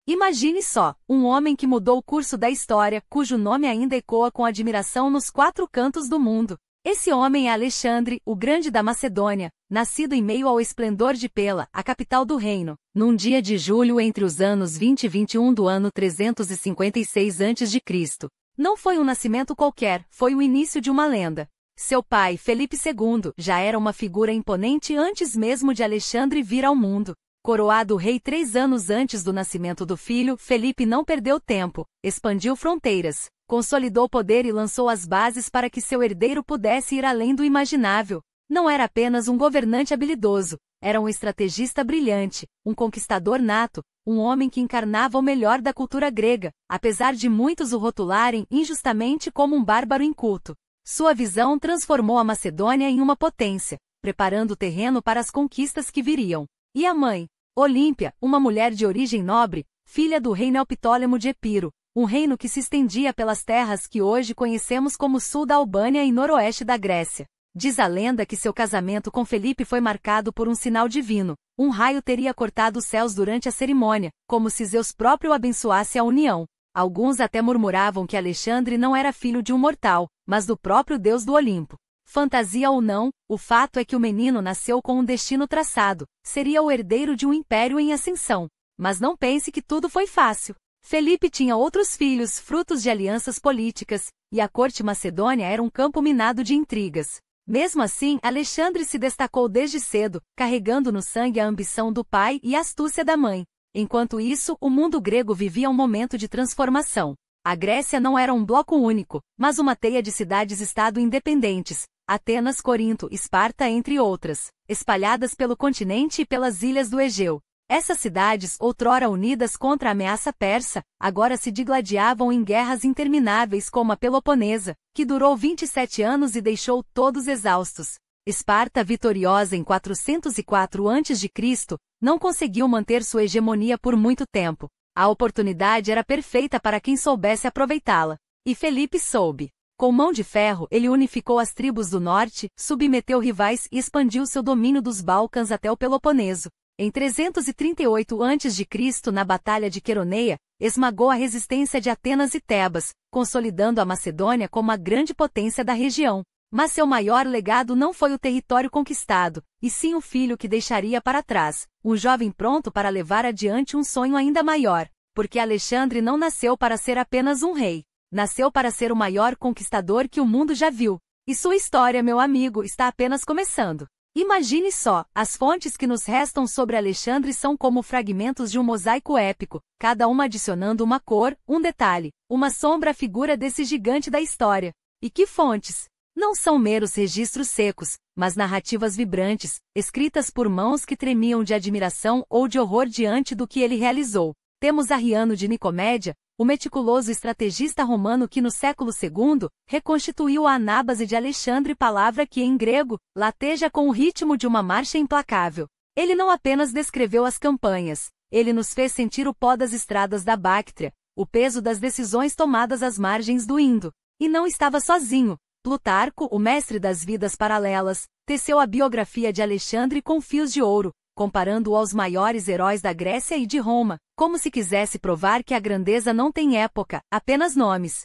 Imagine só, um homem que mudou o curso da história, cujo nome ainda ecoa com admiração nos quatro cantos do mundo. Esse homem é Alexandre, o Grande da Macedônia, nascido em meio ao esplendor de Pela, a capital do reino, num dia de julho entre os anos 20 e 21 do ano 356 a.C. Não foi um nascimento qualquer, foi o início de uma lenda. Seu pai, Felipe II, já era uma figura imponente antes mesmo de Alexandre vir ao mundo. Coroado rei 3 anos antes do nascimento do filho, Felipe não perdeu tempo, expandiu fronteiras, consolidou poder e lançou as bases para que seu herdeiro pudesse ir além do imaginável. Não era apenas um governante habilidoso, era um estrategista brilhante, um conquistador nato, um homem que encarnava o melhor da cultura grega, apesar de muitos o rotularem injustamente como um bárbaro inculto. Sua visão transformou a Macedônia em uma potência, preparando o terreno para as conquistas que viriam. E a mãe? Olímpia, uma mulher de origem nobre, filha do rei Neoptólemo de Epiro, um reino que se estendia pelas terras que hoje conhecemos como sul da Albânia e noroeste da Grécia. Diz a lenda que seu casamento com Felipe foi marcado por um sinal divino. Um raio teria cortado os céus durante a cerimônia, como se Zeus próprio abençoasse a união. Alguns até murmuravam que Alexandre não era filho de um mortal, mas do próprio deus do Olimpo. Fantasia ou não, o fato é que o menino nasceu com um destino traçado, seria o herdeiro de um império em ascensão. Mas não pense que tudo foi fácil. Felipe tinha outros filhos, frutos de alianças políticas, e a corte macedônia era um campo minado de intrigas. Mesmo assim, Alexandre se destacou desde cedo, carregando no sangue a ambição do pai e a astúcia da mãe. Enquanto isso, o mundo grego vivia um momento de transformação. A Grécia não era um bloco único, mas uma teia de cidades-estado independentes, Atenas, Corinto, Esparta entre outras, espalhadas pelo continente e pelas ilhas do Egeu. Essas cidades, outrora unidas contra a ameaça persa, agora se digladiavam em guerras intermináveis como a Peloponesa, que durou 27 anos e deixou todos exaustos. Esparta, vitoriosa em 404 a.C., não conseguiu manter sua hegemonia por muito tempo. A oportunidade era perfeita para quem soubesse aproveitá-la. E Felipe soube. Com mão de ferro, ele unificou as tribos do norte, submeteu rivais e expandiu seu domínio dos Balcãs até o Peloponeso. Em 338 a.C., na Batalha de Queroneia, esmagou a resistência de Atenas e Tebas, consolidando a Macedônia como a grande potência da região. Mas seu maior legado não foi o território conquistado, e sim o filho que deixaria para trás, um jovem pronto para levar adiante um sonho ainda maior, porque Alexandre não nasceu para ser apenas um rei. Nasceu para ser o maior conquistador que o mundo já viu. E sua história, meu amigo, está apenas começando. Imagine só, as fontes que nos restam sobre Alexandre são como fragmentos de um mosaico épico, cada uma adicionando uma cor, um detalhe, uma sombra à figura desse gigante da história. E que fontes! Não são meros registros secos, mas narrativas vibrantes, escritas por mãos que tremiam de admiração ou de horror diante do que ele realizou. Temos Arriano de Nicomédia, o meticuloso estrategista romano que no século II, reconstituiu a anábase de Alexandre, palavra que em grego, lateja com o ritmo de uma marcha implacável. Ele não apenas descreveu as campanhas, ele nos fez sentir o pó das estradas da Báctria, o peso das decisões tomadas às margens do Indo. E não estava sozinho. Plutarco, o mestre das vidas paralelas, teceu a biografia de Alexandre com fios de ouro, comparando-o aos maiores heróis da Grécia e de Roma, como se quisesse provar que a grandeza não tem época, apenas nomes.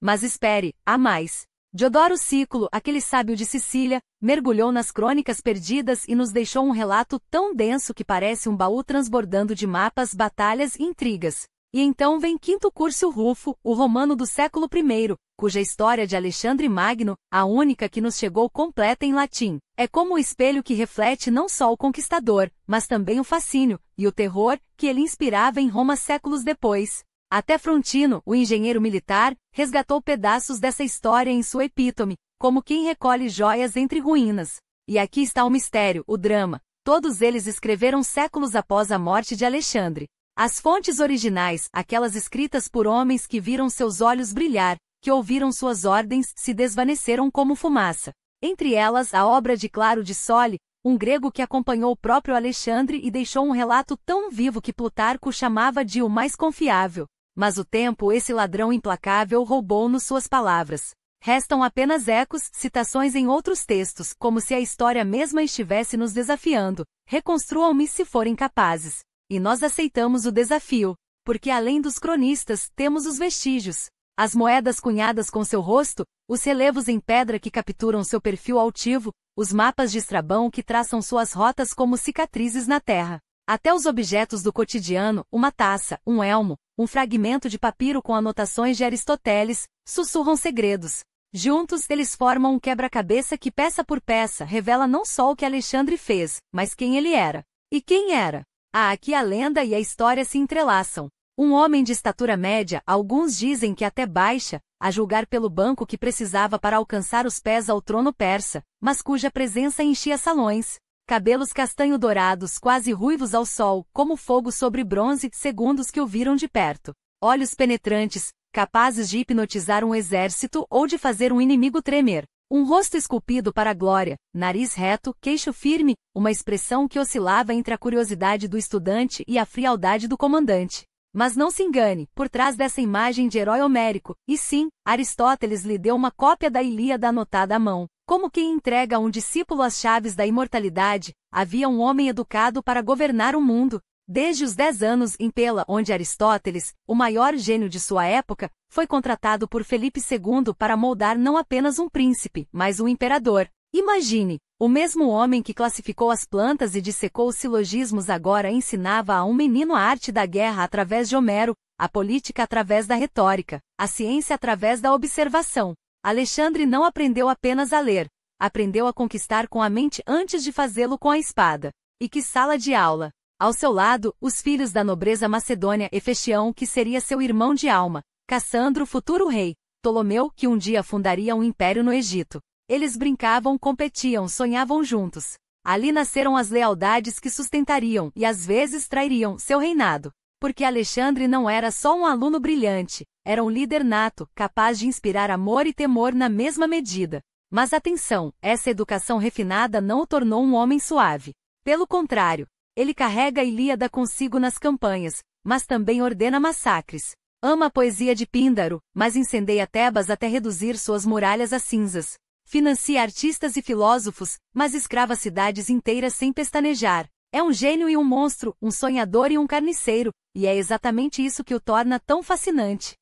Mas espere, há mais. Diodoro Sículo, aquele sábio de Sicília, mergulhou nas crônicas perdidas e nos deixou um relato tão denso que parece um baú transbordando de mapas, batalhas e intrigas. E então vem Quinto Curcio Rufo, o romano do século I, cuja história de Alexandre Magno, a única que nos chegou completa em latim, é como o espelho que reflete não só o conquistador, mas também o fascínio e o terror que ele inspirava em Roma séculos depois. Até Frontino, o engenheiro militar, resgatou pedaços dessa história em sua epítome, como quem recolhe joias entre ruínas. E aqui está o mistério, o drama. Todos eles escreveram séculos após a morte de Alexandre. As fontes originais, aquelas escritas por homens que viram seus olhos brilhar, que ouviram suas ordens, se desvaneceram como fumaça. Entre elas, a obra de Claro de Sole, um grego que acompanhou o próprio Alexandre e deixou um relato tão vivo que Plutarco chamava de o mais confiável. Mas o tempo, esse ladrão implacável, roubou-nos suas palavras. Restam apenas ecos, citações em outros textos, como se a história mesma estivesse nos desafiando. Reconstruam-me se forem capazes. e nós aceitamos o desafio, porque além dos cronistas, temos os vestígios. As moedas cunhadas com seu rosto, os relevos em pedra que capturam seu perfil altivo, os mapas de Estrabão que traçam suas rotas como cicatrizes na terra. Até os objetos do cotidiano, uma taça, um elmo, um fragmento de papiro com anotações de Aristóteles, sussurram segredos. Juntos, eles formam um quebra-cabeça que, peça por peça, revela não só o que Alexandre fez, mas quem ele era. E quem era? Aqui a lenda e a história se entrelaçam. Um homem de estatura média, alguns dizem que até baixa, a julgar pelo banco que precisava para alcançar os pés ao trono persa, mas cuja presença enchia salões. Cabelos castanho-dourados, quase ruivos ao sol, como fogo sobre bronze, segundo os que o viram de perto. Olhos penetrantes, capazes de hipnotizar um exército ou de fazer um inimigo tremer. Um rosto esculpido para a glória, nariz reto, queixo firme, uma expressão que oscilava entre a curiosidade do estudante e a frialdade do comandante. Mas não se engane, por trás dessa imagem de herói homérico, e sim, Aristóteles lhe deu uma cópia da Ilíada anotada à mão. Como quem entrega a um discípulo as chaves da imortalidade, havia um homem educado para governar o mundo. Desde os 10 anos em Pela, onde Aristóteles, o maior gênio de sua época, foi contratado por Felipe II para moldar não apenas um príncipe, mas um imperador. Imagine, o mesmo homem que classificou as plantas e dissecou os silogismos agora ensinava a um menino a arte da guerra através de Homero, a política através da retórica, a ciência através da observação. Alexandre não aprendeu apenas a ler, aprendeu a conquistar com a mente antes de fazê-lo com a espada. E que sala de aula! Ao seu lado, os filhos da nobreza macedônia, Efestião, que seria seu irmão de alma, Cassandro, futuro rei, Ptolomeu, que um dia fundaria um império no Egito. Eles brincavam, competiam, sonhavam juntos. Ali nasceram as lealdades que sustentariam e às vezes trairiam seu reinado. Porque Alexandre não era só um aluno brilhante, era um líder nato, capaz de inspirar amor e temor na mesma medida. Mas atenção, essa educação refinada não o tornou um homem suave. Pelo contrário, ele carrega a Ilíada consigo nas campanhas, mas também ordena massacres. Ama a poesia de Píndaro, mas incendeia Tebas até reduzir suas muralhas a cinzas. Financia artistas e filósofos, mas escrava cidades inteiras sem pestanejar. É um gênio e um monstro, um sonhador e um carniceiro, e é exatamente isso que o torna tão fascinante.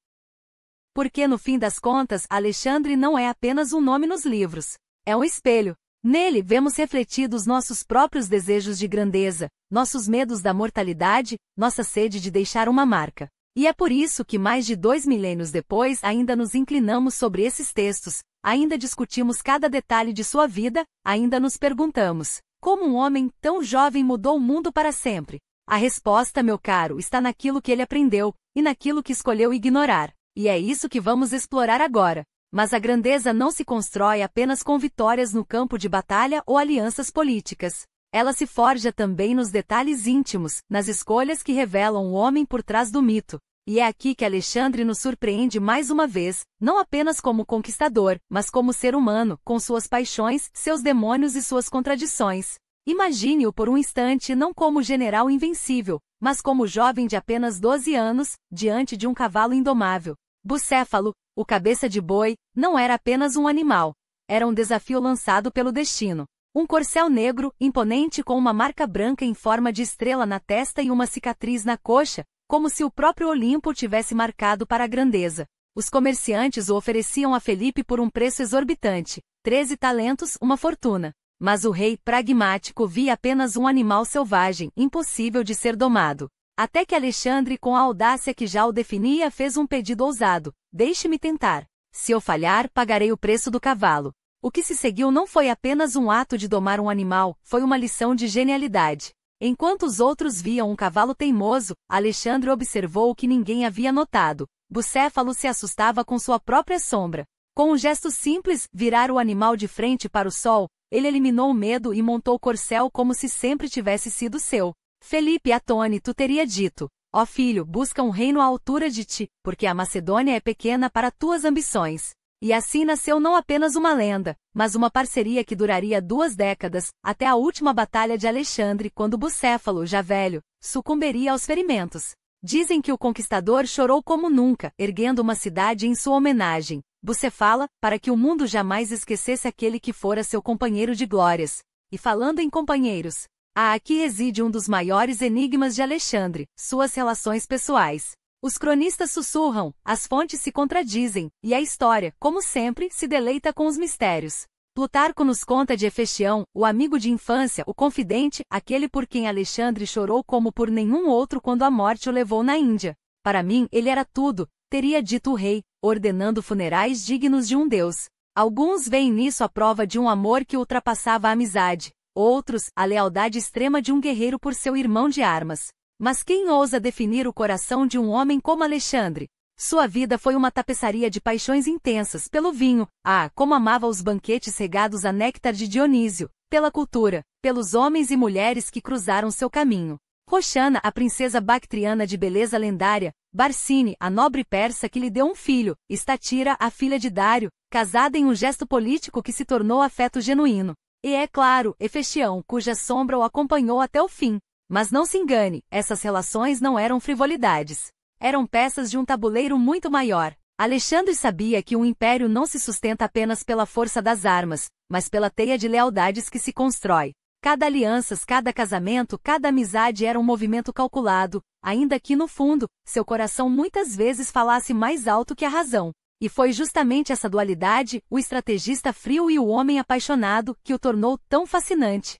Porque no fim das contas, Alexandre não é apenas um nome nos livros. É um espelho. Nele vemos refletidos nossos próprios desejos de grandeza, nossos medos da mortalidade, nossa sede de deixar uma marca. E é por isso que mais de 2 milênios depois ainda nos inclinamos sobre esses textos, ainda discutimos cada detalhe de sua vida, ainda nos perguntamos, como um homem tão jovem mudou o mundo para sempre? A resposta, meu caro, está naquilo que ele aprendeu, e naquilo que escolheu ignorar. E é isso que vamos explorar agora. Mas a grandeza não se constrói apenas com vitórias no campo de batalha ou alianças políticas. Ela se forja também nos detalhes íntimos, nas escolhas que revelam o homem por trás do mito. E é aqui que Alexandre nos surpreende mais uma vez, não apenas como conquistador, mas como ser humano, com suas paixões, seus demônios e suas contradições. Imagine-o por um instante não como general invencível, mas como jovem de apenas 12 anos, diante de um cavalo indomável. Bucéfalo, o cabeça de boi, não era apenas um animal. Era um desafio lançado pelo destino. Um corcel negro, imponente com uma marca branca em forma de estrela na testa e uma cicatriz na coxa, como se o próprio Olimpo o tivesse marcado para a grandeza. Os comerciantes o ofereciam a Felipe por um preço exorbitante, 13 talentos, uma fortuna. Mas o rei, pragmático, via apenas um animal selvagem, impossível de ser domado. Até que Alexandre, com a audácia que já o definia, fez um pedido ousado: deixe-me tentar. Se eu falhar, pagarei o preço do cavalo. O que se seguiu não foi apenas um ato de domar um animal, foi uma lição de genialidade. Enquanto os outros viam um cavalo teimoso, Alexandre observou o que ninguém havia notado. Bucéfalo se assustava com sua própria sombra. Com um gesto simples, virar o animal de frente para o sol, ele eliminou o medo e montou o corcel como se sempre tivesse sido seu. Felipe, atônito, teria dito: ó filho, busca um reino à altura de ti, porque a Macedônia é pequena para tuas ambições. E assim nasceu não apenas uma lenda, mas uma parceria que duraria 2 décadas, até a última batalha de Alexandre, quando Bucéfalo, já velho, sucumbiria aos ferimentos. Dizem que o conquistador chorou como nunca, erguendo uma cidade em sua homenagem, Bucefala, para que o mundo jamais esquecesse aquele que fora seu companheiro de glórias. E falando em companheiros, Aqui reside um dos maiores enigmas de Alexandre, suas relações pessoais. Os cronistas sussurram, as fontes se contradizem, e a história, como sempre, se deleita com os mistérios. Plutarco nos conta de Hefestião, o amigo de infância, o confidente, aquele por quem Alexandre chorou como por nenhum outro quando a morte o levou na Índia. Para mim, ele era tudo, teria dito o rei, ordenando funerais dignos de um deus. Alguns veem nisso a prova de um amor que ultrapassava a amizade. Outros, a lealdade extrema de um guerreiro por seu irmão de armas. Mas quem ousa definir o coração de um homem como Alexandre? Sua vida foi uma tapeçaria de paixões intensas pelo vinho, como amava os banquetes regados a néctar de Dionísio, pela cultura, pelos homens e mulheres que cruzaram seu caminho. Roxana, a princesa bactriana de beleza lendária, Barsine, a nobre persa que lhe deu um filho, Estatira, a filha de Dário, casada em um gesto político que se tornou afeto genuíno. E é claro, Hefestião, cuja sombra o acompanhou até o fim. Mas não se engane, essas relações não eram frivolidades. Eram peças de um tabuleiro muito maior. Alexandre sabia que um império não se sustenta apenas pela força das armas, mas pela teia de lealdades que se constrói. Cada aliança, cada casamento, cada amizade era um movimento calculado, ainda que no fundo, seu coração muitas vezes falasse mais alto que a razão. E foi justamente essa dualidade, o estrategista frio e o homem apaixonado, que o tornou tão fascinante.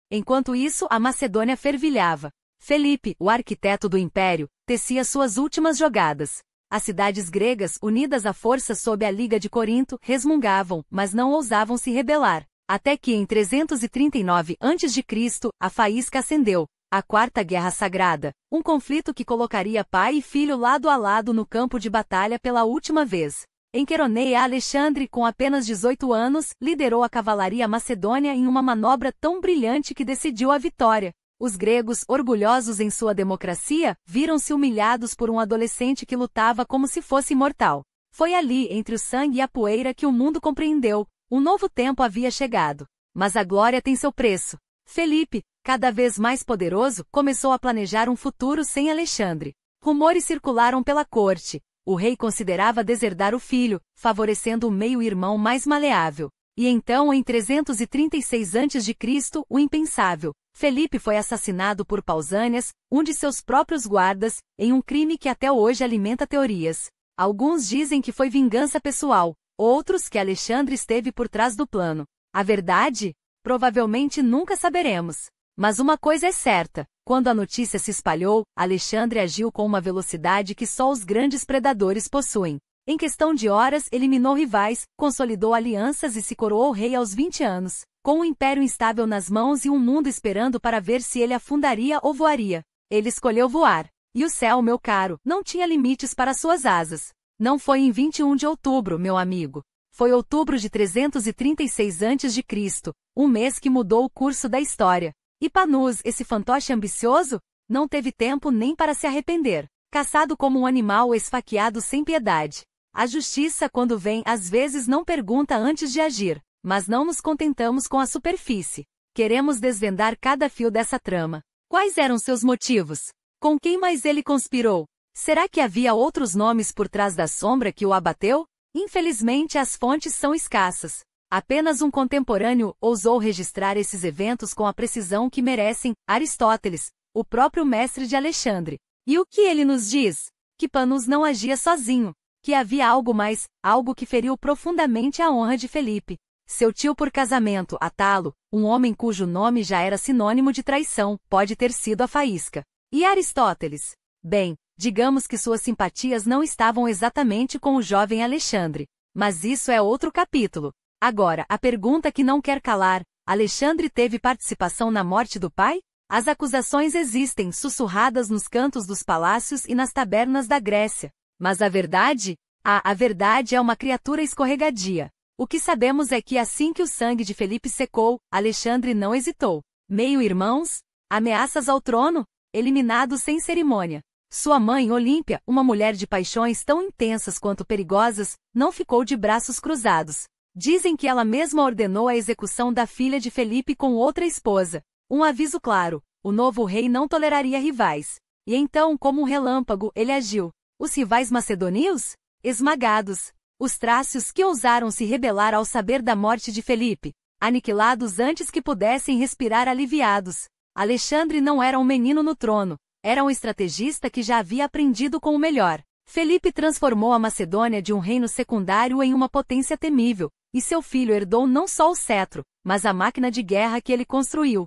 Enquanto isso, a Macedônia fervilhava. Felipe, o arquiteto do império, tecia suas últimas jogadas. As cidades gregas, unidas à força sob a Liga de Corinto, resmungavam, mas não ousavam se rebelar. Até que em 339 a.C., a faísca acendeu. A Quarta Guerra Sagrada, um conflito que colocaria pai e filho lado a lado no campo de batalha pela última vez. Em Queroneia, Alexandre, com apenas 18 anos, liderou a cavalaria macedônia em uma manobra tão brilhante que decidiu a vitória. Os gregos, orgulhosos em sua democracia, viram-se humilhados por um adolescente que lutava como se fosse imortal. Foi ali, entre o sangue e a poeira, que o mundo compreendeu. Um novo tempo havia chegado. Mas a glória tem seu preço. Felipe, cada vez mais poderoso, começou a planejar um futuro sem Alexandre. Rumores circularam pela corte. O rei considerava deserdar o filho, favorecendo o meio-irmão mais maleável. E então, em 336 a.C., o impensável, Felipe foi assassinado por Pausânias, um de seus próprios guardas, em um crime que até hoje alimenta teorias. Alguns dizem que foi vingança pessoal, outros que Alexandre esteve por trás do plano. A verdade? Provavelmente nunca saberemos. Mas uma coisa é certa, quando a notícia se espalhou, Alexandre agiu com uma velocidade que só os grandes predadores possuem. Em questão de horas, eliminou rivais, consolidou alianças e se coroou rei aos 20 anos, com um império instável nas mãos e um mundo esperando para ver se ele afundaria ou voaria. Ele escolheu voar. E o céu, meu caro, não tinha limites para suas asas. Não foi em 21 de outubro, meu amigo. Foi outubro de 336 a.C., um mês que mudou o curso da história. E Panus, esse fantoche ambicioso, não teve tempo nem para se arrepender. Caçado como um animal esfaqueado sem piedade. A justiça, quando vem, às vezes não pergunta antes de agir, mas não nos contentamos com a superfície. Queremos desvendar cada fio dessa trama. Quais eram seus motivos? Com quem mais ele conspirou? Será que havia outros nomes por trás da sombra que o abateu? Infelizmente as fontes são escassas. Apenas um contemporâneo ousou registrar esses eventos com a precisão que merecem, Aristóteles, o próprio mestre de Alexandre. E o que ele nos diz? Que Panus não agia sozinho. Que havia algo mais, algo que feriu profundamente a honra de Felipe. Seu tio por casamento, Atalo, um homem cujo nome já era sinônimo de traição, pode ter sido a faísca. E Aristóteles? Bem, digamos que suas simpatias não estavam exatamente com o jovem Alexandre. Mas isso é outro capítulo. Agora, a pergunta que não quer calar: Alexandre teve participação na morte do pai? As acusações existem, sussurradas nos cantos dos palácios e nas tabernas da Grécia. Mas a verdade? A verdade é uma criatura escorregadia. O que sabemos é que assim que o sangue de Felipe secou, Alexandre não hesitou. Meio-irmãos? Ameaças ao trono? Eliminados sem cerimônia. Sua mãe, Olímpia, uma mulher de paixões tão intensas quanto perigosas, não ficou de braços cruzados. Dizem que ela mesma ordenou a execução da filha de Felipe com outra esposa. Um aviso claro: o novo rei não toleraria rivais. E então, como um relâmpago, ele agiu. Os rivais macedônios? Esmagados. Os trácios que ousaram se rebelar ao saber da morte de Felipe. aniquilados antes que pudessem respirar aliviados. Alexandre não era um menino no trono, era um estrategista que já havia aprendido com o melhor. Felipe transformou a Macedônia de um reino secundário em uma potência temível, e seu filho herdou não só o cetro, mas a máquina de guerra que ele construiu.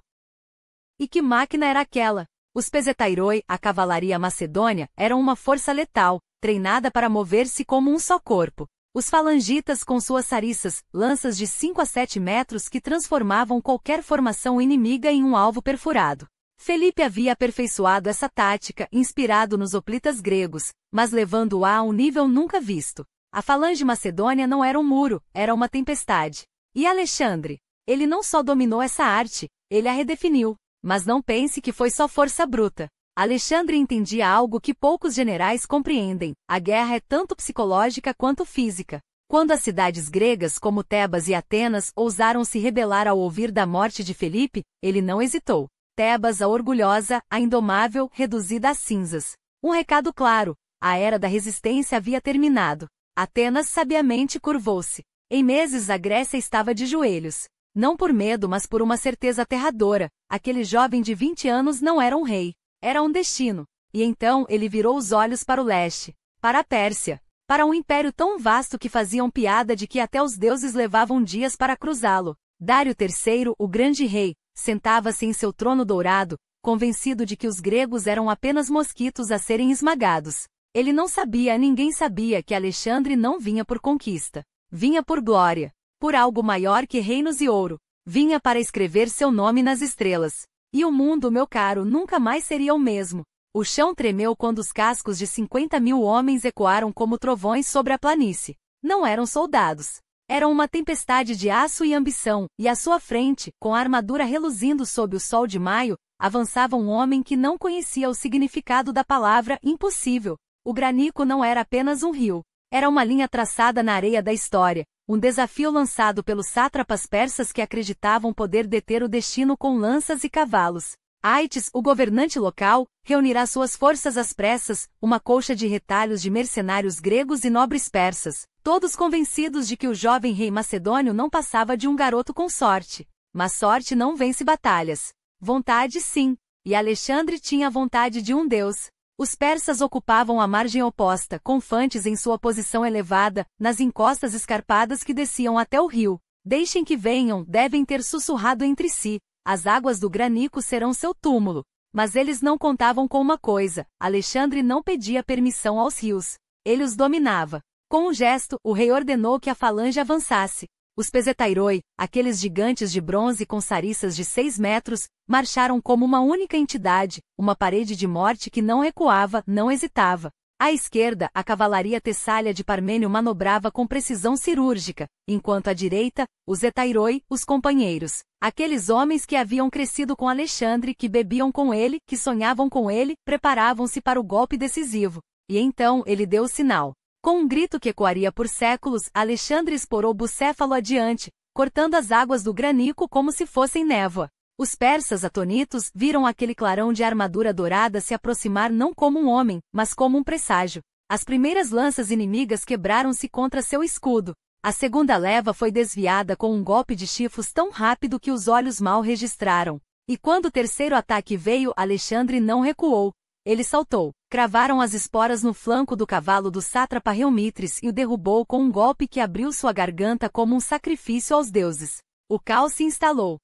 E que máquina era aquela? Os Pesetairoi, a cavalaria macedônia, eram uma força letal, treinada para mover-se como um só corpo. Os falangitas com suas sarissas, lanças de 5 a 7 metros que transformavam qualquer formação inimiga em um alvo perfurado. Felipe havia aperfeiçoado essa tática, inspirado nos hoplitas gregos, mas levando-a a um nível nunca visto. A falange macedônia não era um muro, era uma tempestade. E Alexandre? Ele não só dominou essa arte, ele a redefiniu. Mas não pense que foi só força bruta. Alexandre entendia algo que poucos generais compreendem: a guerra é tanto psicológica quanto física. Quando as cidades gregas como Tebas e Atenas ousaram se rebelar ao ouvir da morte de Felipe, ele não hesitou. Tebas, a orgulhosa, a indomável, reduzida a cinzas. Um recado claro: a era da resistência havia terminado. Atenas sabiamente curvou-se. Em meses a Grécia estava de joelhos. Não por medo, mas por uma certeza aterradora: aquele jovem de 20 anos não era um rei. Era um destino. E então ele virou os olhos para o leste, para a Pérsia, para um império tão vasto que faziam piada de que até os deuses levavam dias para cruzá-lo. Dário III, o grande rei, sentava-se em seu trono dourado, convencido de que os gregos eram apenas mosquitos a serem esmagados. Ele não sabia, ninguém sabia, que Alexandre não vinha por conquista. Vinha por glória, por algo maior que reinos e ouro. Vinha para escrever seu nome nas estrelas. E o mundo, meu caro, nunca mais seria o mesmo. O chão tremeu quando os cascos de 50.000 homens ecoaram como trovões sobre a planície. Não eram soldados. Eram uma tempestade de aço e ambição, e à sua frente, com a armadura reluzindo sob o sol de maio, avançava um homem que não conhecia o significado da palavra impossível. O Granico não era apenas um rio. Era uma linha traçada na areia da história, um desafio lançado pelos sátrapas persas que acreditavam poder deter o destino com lanças e cavalos. Aetes, o governante local, reunirá suas forças às pressas, uma colcha de retalhos de mercenários gregos e nobres persas, todos convencidos de que o jovem rei macedônio não passava de um garoto com sorte. Mas sorte não vence batalhas. Vontade sim. E Alexandre tinha a vontade de um deus. Os persas ocupavam a margem oposta, confantes em sua posição elevada, nas encostas escarpadas que desciam até o rio. Deixem que venham, devem ter sussurrado entre si. As águas do Granico serão seu túmulo. Mas eles não contavam com uma coisa: Alexandre não pedia permissão aos rios. Ele os dominava. Com um gesto, o rei ordenou que a falange avançasse. Os Pesetairoi, aqueles gigantes de bronze com sarissas de 6 metros, marcharam como uma única entidade, uma parede de morte que não recuava, não hesitava. À esquerda, a cavalaria Tessália de Parmênio manobrava com precisão cirúrgica, enquanto à direita, os Etairoi, os companheiros. Aqueles homens que haviam crescido com Alexandre, que bebiam com ele, que sonhavam com ele, preparavam-se para o golpe decisivo. E então ele deu o sinal. Com um grito que ecoaria por séculos, Alexandre esporou bucéfalo adiante, cortando as águas do Granico como se fossem névoa. Os persas, atonitos, viram aquele clarão de armadura dourada se aproximar não como um homem, mas como um presságio. As primeiras lanças inimigas quebraram-se contra seu escudo. A segunda leva foi desviada com um golpe de chifos tão rápido que os olhos mal registraram. E quando o terceiro ataque veio, Alexandre não recuou. Ele saltou. Cravaram as esporas no flanco do cavalo do sátrapa Reumitres e o derrubou com um golpe que abriu sua garganta como um sacrifício aos deuses. O caos se instalou.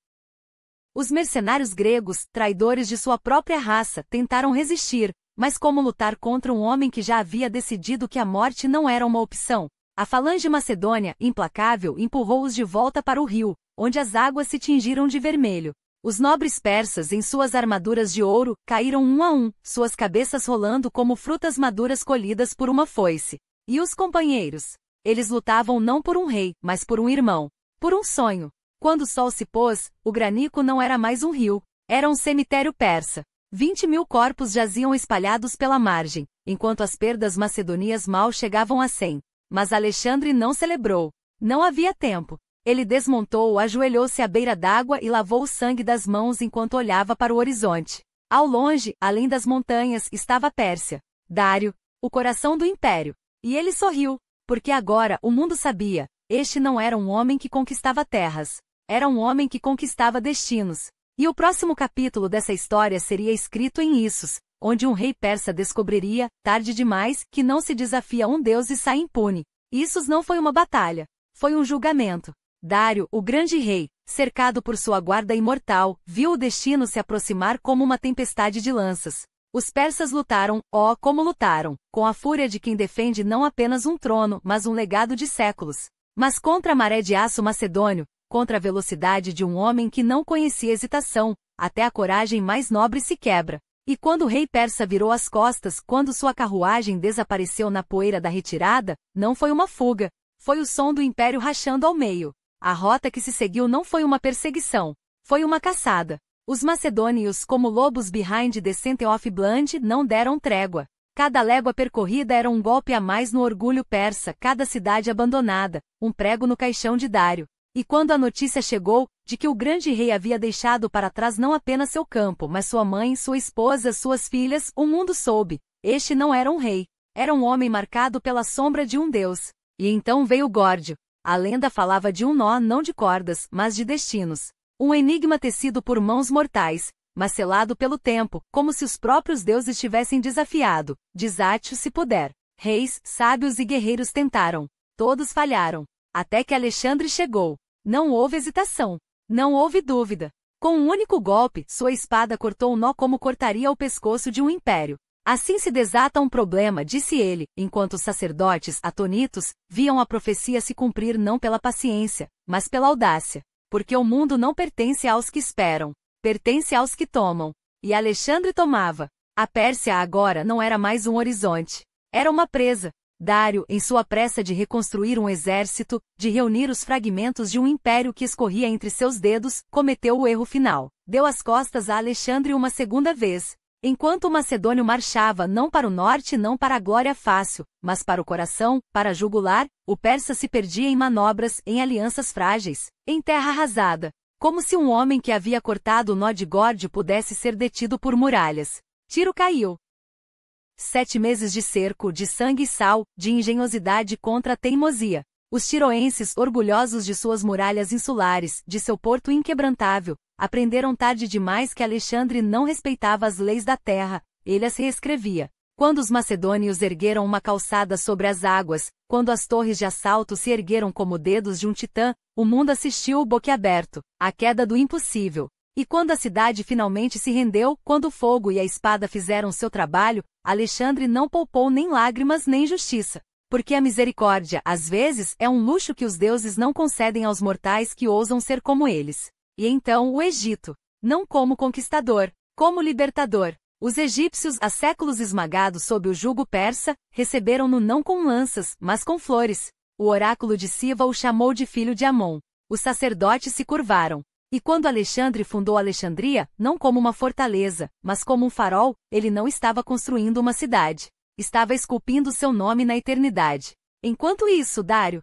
Os mercenários gregos, traidores de sua própria raça, tentaram resistir, mas como lutar contra um homem que já havia decidido que a morte não era uma opção? A falange macedônia, implacável, empurrou-os de volta para o rio, onde as águas se tingiram de vermelho. Os nobres persas, em suas armaduras de ouro, caíram um a um, suas cabeças rolando como frutas maduras colhidas por uma foice. E os companheiros? Eles lutavam não por um rei, mas por um irmão. Por um sonho. Quando o sol se pôs, o Granico não era mais um rio. Era um cemitério persa. 20.000 corpos jaziam espalhados pela margem, enquanto as perdas macedonias mal chegavam a 100. Mas Alexandre não celebrou. Não havia tempo. Ele desmontou, ajoelhou-se à beira d'água e lavou o sangue das mãos enquanto olhava para o horizonte. Ao longe, além das montanhas, estava a Pérsia. Dário, o coração do império. E ele sorriu, porque agora o mundo sabia: este não era um homem que conquistava terras. Era um homem que conquistava destinos. E o próximo capítulo dessa história seria escrito em Issos, onde um rei persa descobriria, tarde demais, que não se desafia um deus e sai impune. Issos não foi uma batalha. Foi um julgamento. Dário, o grande rei, cercado por sua guarda imortal, viu o destino se aproximar como uma tempestade de lanças. Os persas lutaram, como lutaram, com a fúria de quem defende não apenas um trono, mas um legado de séculos. Mas contra a maré de aço macedônio, contra a velocidade de um homem que não conhecia hesitação, até a coragem mais nobre se quebra. E quando o rei persa virou as costas, quando sua carruagem desapareceu na poeira da retirada, não foi uma fuga, foi o som do império rachando ao meio. A rota que se seguiu não foi uma perseguição, foi uma caçada. Os macedônios, como lobos behind the scent of blood, não deram trégua. Cada légua percorrida era um golpe a mais no orgulho persa, cada cidade abandonada, um prego no caixão de Dário. E quando a notícia chegou, de que o grande rei havia deixado para trás não apenas seu campo, mas sua mãe, sua esposa, suas filhas, o mundo soube. Este não era um rei. Era um homem marcado pela sombra de um deus. E então veio Górdio. A lenda falava de um nó não de cordas, mas de destinos. Um enigma tecido por mãos mortais, mas selado pelo tempo, como se os próprios deuses tivessem desafiado. Desate-o se puder. Reis, sábios e guerreiros tentaram. Todos falharam. Até que Alexandre chegou. Não houve hesitação. Não houve dúvida. Com um único golpe, sua espada cortou um nó como cortaria o pescoço de um império. Assim se desata um problema, disse ele, enquanto os sacerdotes, atonitos, viam a profecia se cumprir não pela paciência, mas pela audácia. Porque o mundo não pertence aos que esperam, pertence aos que tomam. E Alexandre tomava. A Pérsia agora não era mais um horizonte. Era uma presa. Dário, em sua pressa de reconstruir um exército, de reunir os fragmentos de um império que escorria entre seus dedos, cometeu o erro final. Deu as costas a Alexandre uma segunda vez. Enquanto o macedônio marchava não para o norte não para a glória fácil, mas para o coração, para a jugular, o persa se perdia em manobras, em alianças frágeis, em terra arrasada. Como se um homem que havia cortado o nó de Górdio pudesse ser detido por muralhas. Tiro caiu. 7 meses de cerco, de sangue e sal, de engenhosidade contra a teimosia. Os tiroenses, orgulhosos de suas muralhas insulares, de seu porto inquebrantável, aprenderam tarde demais que Alexandre não respeitava as leis da terra, ele as reescrevia. Quando os macedônios ergueram uma calçada sobre as águas, quando as torres de assalto se ergueram como dedos de um titã, o mundo assistiu boquiaberto, à queda do impossível. E quando a cidade finalmente se rendeu, quando o fogo e a espada fizeram seu trabalho, Alexandre não poupou nem lágrimas nem justiça. Porque a misericórdia, às vezes, é um luxo que os deuses não concedem aos mortais que ousam ser como eles. E então o Egito. Não como conquistador, como libertador. Os egípcios, há séculos esmagados sob o jugo persa, receberam-no não com lanças, mas com flores. O oráculo de Siva o chamou de filho de Amon. Os sacerdotes se curvaram. E quando Alexandre fundou Alexandria, não como uma fortaleza, mas como um farol, ele não estava construindo uma cidade. Estava esculpindo seu nome na eternidade. Enquanto isso, Dário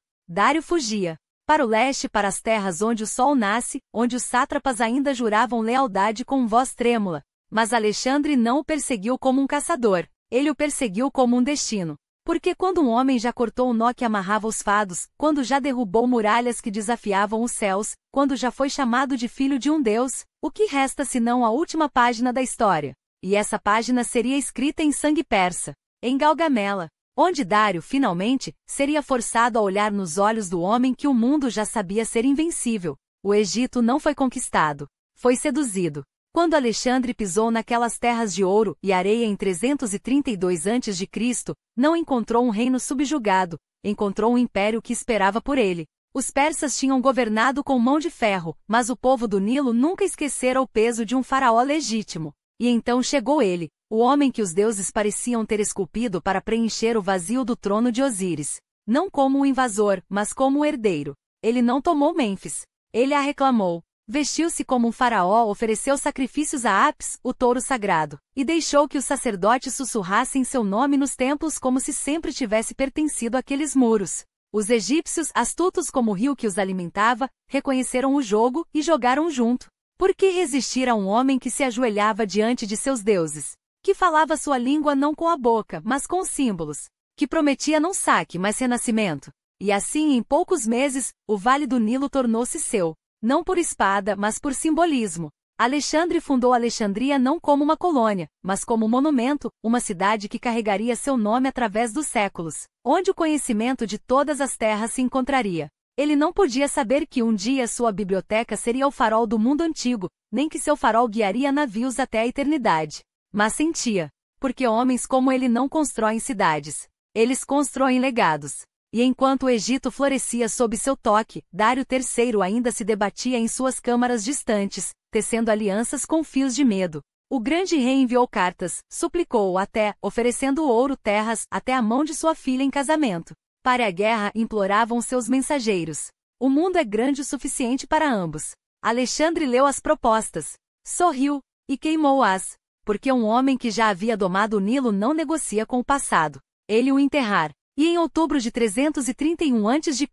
fugia. Para o leste, para as terras onde o sol nasce, onde os sátrapas ainda juravam lealdade com voz trêmula. Mas Alexandre não o perseguiu como um caçador, ele o perseguiu como um destino. Porque quando um homem já cortou o nó que amarrava os fados, quando já derrubou muralhas que desafiavam os céus, quando já foi chamado de filho de um deus, o que resta senão a última página da história? E essa página seria escrita em sangue persa. Em Galgamela, onde Dário, finalmente, seria forçado a olhar nos olhos do homem que o mundo já sabia ser invencível. O Egito não foi conquistado. Foi seduzido. Quando Alexandre pisou naquelas terras de ouro e areia em 332 a.C., não encontrou um reino subjugado, encontrou um império que esperava por ele. Os persas tinham governado com mão de ferro, mas o povo do Nilo nunca esquecera o peso de um faraó legítimo. E então chegou ele, o homem que os deuses pareciam ter esculpido para preencher o vazio do trono de Osíris. Não como um invasor, mas como um herdeiro. Ele não tomou Mênfis. Ele a reclamou. Vestiu-se como um faraó, ofereceu sacrifícios a Apis, o touro sagrado, e deixou que os sacerdotes sussurrassem seu nome nos templos como se sempre tivesse pertencido àqueles muros. Os egípcios, astutos como o rio que os alimentava, reconheceram o jogo e jogaram junto. Por que resistir a um homem que se ajoelhava diante de seus deuses? Que falava sua língua não com a boca, mas com símbolos? Que prometia não saque, mas renascimento? E assim, em poucos meses, o Vale do Nilo tornou-se seu. não por espada, mas por simbolismo. Alexandre fundou Alexandria não como uma colônia, mas como um monumento, uma cidade que carregaria seu nome através dos séculos, onde o conhecimento de todas as terras se encontraria. Ele não podia saber que um dia sua biblioteca seria o farol do mundo antigo, nem que seu farol guiaria navios até a eternidade. Mas sentia. Porque homens como ele não constroem cidades. Eles constroem legados. E enquanto o Egito florescia sob seu toque, Dário III ainda se debatia em suas câmaras distantes, tecendo alianças com fios de medo. O grande rei enviou cartas, suplicou-o até, oferecendo ouro, terras, até a mão de sua filha em casamento. Para a guerra imploravam seus mensageiros. O mundo é grande o suficiente para ambos. Alexandre leu as propostas, sorriu, e queimou-as. Porque um homem que já havia domado o Nilo não negocia com o passado. Ele o enterrar. E em outubro de 331 a.C.,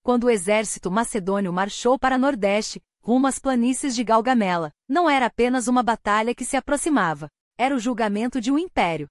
quando o exército macedônio marchou para Nordeste, rumo às planícies de Galgamela, não era apenas uma batalha que se aproximava. Era o julgamento de um império.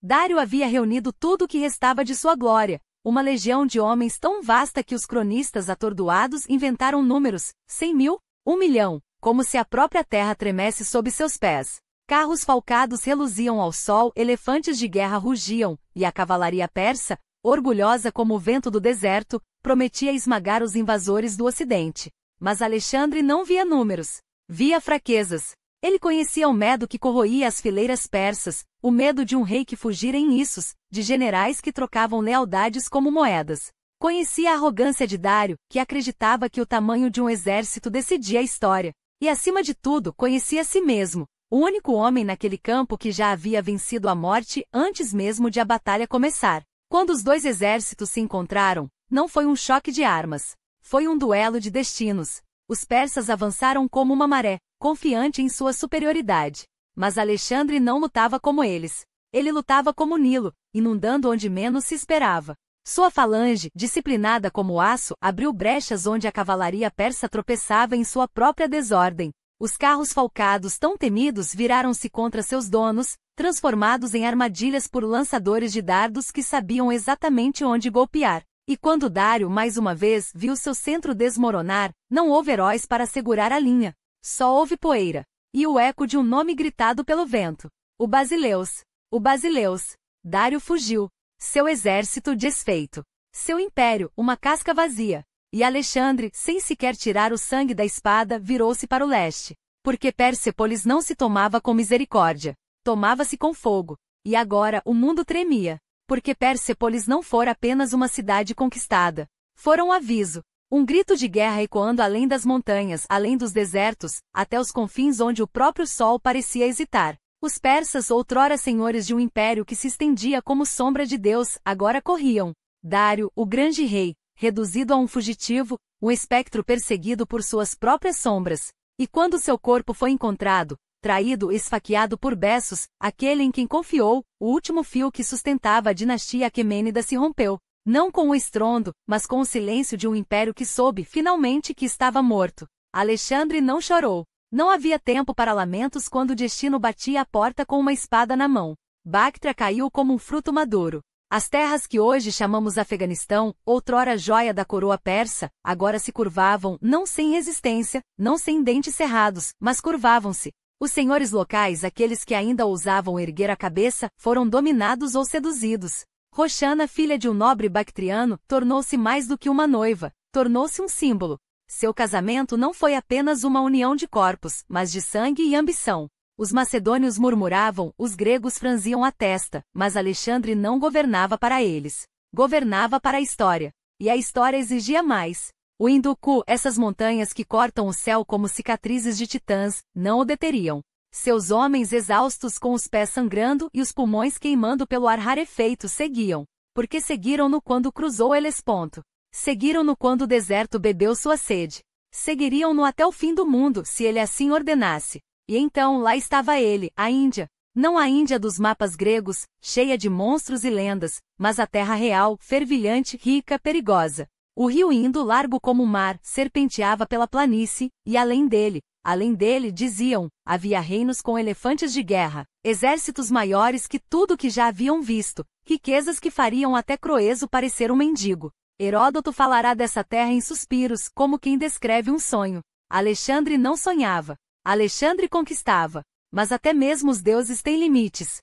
Dário havia reunido tudo o que restava de sua glória, uma legião de homens tão vasta que os cronistas atordoados inventaram números, 100.000, 1.000.000, como se a própria terra tremesse sob seus pés. Carros falcados reluziam ao sol, elefantes de guerra rugiam, e a cavalaria persa, orgulhosa como o vento do deserto, prometia esmagar os invasores do ocidente. Mas Alexandre não via números. Via fraquezas. Ele conhecia o medo que corroía as fileiras persas, o medo de um rei que fugira em issos, de generais que trocavam lealdades como moedas. Conhecia a arrogância de Dário, que acreditava que o tamanho de um exército decidia a história. E acima de tudo, conhecia a si mesmo. O único homem naquele campo que já havia vencido a morte antes mesmo de a batalha começar. Quando os dois exércitos se encontraram, não foi um choque de armas. Foi um duelo de destinos. Os persas avançaram como uma maré, confiante em sua superioridade. Mas Alexandre não lutava como eles. Ele lutava como o Nilo, inundando onde menos se esperava. Sua falange, disciplinada como aço, abriu brechas onde a cavalaria persa tropeçava em sua própria desordem. Os carros falcados tão temidos viraram-se contra seus donos, transformados em armadilhas por lançadores de dardos que sabiam exatamente onde golpear. E quando Dário mais uma vez viu seu centro desmoronar, não houve heróis para segurar a linha. Só houve poeira. E o eco de um nome gritado pelo vento. O Basileus. O Basileus. Dário fugiu. Seu exército desfeito. Seu império, uma casca vazia. E Alexandre, sem sequer tirar o sangue da espada, virou-se para o leste. Porque Persépolis não se tomava com misericórdia. Tomava-se com fogo. E agora o mundo tremia. Porque Persépolis não fora apenas uma cidade conquistada. Fora um aviso. Um grito de guerra ecoando além das montanhas, além dos desertos, até os confins onde o próprio sol parecia hesitar. Os persas, outrora senhores de um império que se estendia como sombra de Deus, agora corriam. Dário, o grande rei, reduzido a um fugitivo, um espectro perseguido por suas próprias sombras. E quando seu corpo foi encontrado, traído, esfaqueado por Bessos, aquele em quem confiou, o último fio que sustentava a dinastia aquemênida se rompeu. Não com o estrondo, mas com o silêncio de um império que soube, finalmente, que estava morto. Alexandre não chorou. Não havia tempo para lamentos quando o destino batia a porta com uma espada na mão. Bactria caiu como um fruto maduro. As terras que hoje chamamos Afeganistão, outrora joia da coroa persa, agora se curvavam, não sem resistência, não sem dentes cerrados, mas curvavam-se. Os senhores locais, aqueles que ainda ousavam erguer a cabeça, foram dominados ou seduzidos. Roxana, filha de um nobre bactriano, tornou-se mais do que uma noiva, tornou-se um símbolo. Seu casamento não foi apenas uma união de corpos, mas de sangue e ambição. Os macedônios murmuravam, os gregos franziam a testa, mas Alexandre não governava para eles. Governava para a história. E a história exigia mais. O Hinduku, essas montanhas que cortam o céu como cicatrizes de titãs, não o deteriam. Seus homens exaustos com os pés sangrando e os pulmões queimando pelo ar rarefeito seguiam. Porque seguiram-no quando cruzou o Helesponto. Seguiram-no quando o deserto bebeu sua sede. Seguiriam-no até o fim do mundo, se ele assim ordenasse. E então lá estava ele, a Índia. Não a Índia dos mapas gregos, cheia de monstros e lendas, mas a terra real, fervilhante, rica, perigosa. O rio Indo, largo como o mar, serpenteava pela planície, e além dele, diziam, havia reinos com elefantes de guerra, exércitos maiores que tudo que já haviam visto, riquezas que fariam até Croeso parecer um mendigo. Heródoto falará dessa terra em suspiros, como quem descreve um sonho. Alexandre não sonhava. Alexandre conquistava. Mas até mesmo os deuses têm limites.